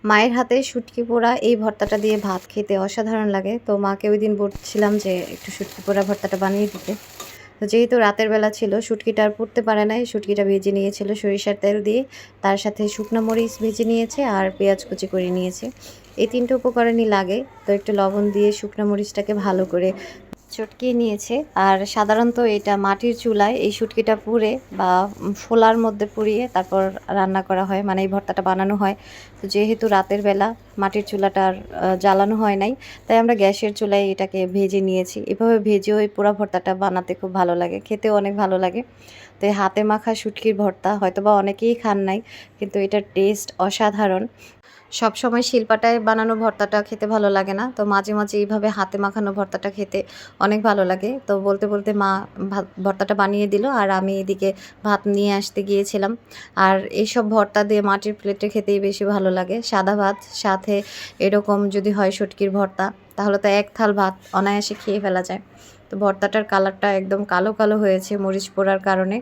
মায়ের হাতে শুটকি পোড়া এই ভর্তাটা দিয়ে ভাত খেতে অসাধারণ লাগে। তো মাকে ওই দিন বলছিলাম যে একটু শুটকি পোড়া ভর্তাটা বানিয়ে দিতে। তো যেহেতু রাতের বেলা ছিল, শুটকিটা আর পুড়তে পারে নাই, শুটকিটা ভেজে নিয়েছিল সরিষার তেল দিয়ে, তার সাথে শুকনো মরিচ ভেজে নিয়েছে আর পেঁয়াজ কুচি করে নিয়েছে। এই ৩টে উপকরণই লাগে। তো একটু লবণ দিয়ে শুকনো মরিচটাকে ভালো করে চটকিয়ে নিয়েছে। আর সাধারণত এটা মাটির চুলায় এই শুটকিটা পুড়ে বা শোলার মধ্যে পুড়িয়ে তারপর রান্না করা হয়, মানে এই ভর্তাটা বানানো হয়। তো যেহেতু রাতের বেলা মাটির চুলাটা আর জ্বালানো হয় নাই, তাই আমরা গ্যাসের চুলায় এটাকে ভেজে নিয়েছি। এভাবে ভেজেও এই পোড়া ভর্তাটা বানাতে খুব ভালো লাগে, খেতেও অনেক ভালো লাগে। তো এই হাতে মাখা শুটকির ভর্তা হয়তোবা অনেকেই খান নাই, কিন্তু এটার টেস্ট অসাধারণ। সবসময় শিলপাটায় বানানো ভর্তাটা খেতে ভালো লাগে না, তো মাঝে মাঝে এইভাবে হাতে মাখানো ভর্তাটা খেতে অনেক ভালো লাগে। তো বলতে বলতে মা ভর্তাটা বানিয়ে দিল, আর আমি এদিকে ভাত নিয়ে আসতে গিয়েছিলাম। আর এইসব ভর্তা দিয়ে মাটির প্লেটে খেতেই বেশি ভালো লাগে। সাদা ভাত সাথে এরকম যদি হয় শুটকির ভর্তা, তাহলে তো এক থাল ভাত অনায়াসে খেয়ে ফেলা যায়। তো ভর্তাটার কালারটা একদম কালো কালো হয়েছে মরিচ পোড়ার কারণে।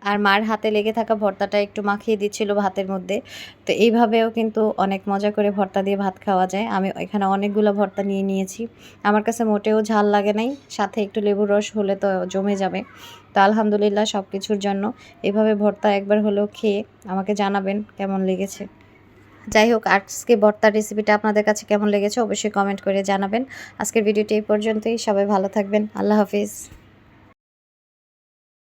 আর মার হাতে লেগে থাকা ভর্তাটা একটু মাখিয়ে দিচ্ছিল ভাতের মধ্যে। তো এইভাবেও কিন্তু অনেক মজা করে ভর্তা দিয়ে ভাত খাওয়া যায়। আমি এখানে অনেকগুলো ভর্তা নিয়ে নিয়েছি। আমার কাছে মোটেও ঝাল লাগে নাই, সাথে একটু লেবুর রস হলে তো জমে যাবে। তো আলহামদুলিল্লাহ সব কিছুর জন্য এভাবে ভর্তা একবার হলেও খেয়ে আমাকে জানাবেন কেমন লেগেছে। যাই হোক, আজকে ভর্তার রেসিপিটা আপনাদের কাছে কেমন লেগেছে অবশ্যই কমেন্ট করে জানাবেন। আজকের ভিডিওটি এই পর্যন্তই। সবাই ভালো থাকবেন। আল্লাহ হাফিজ।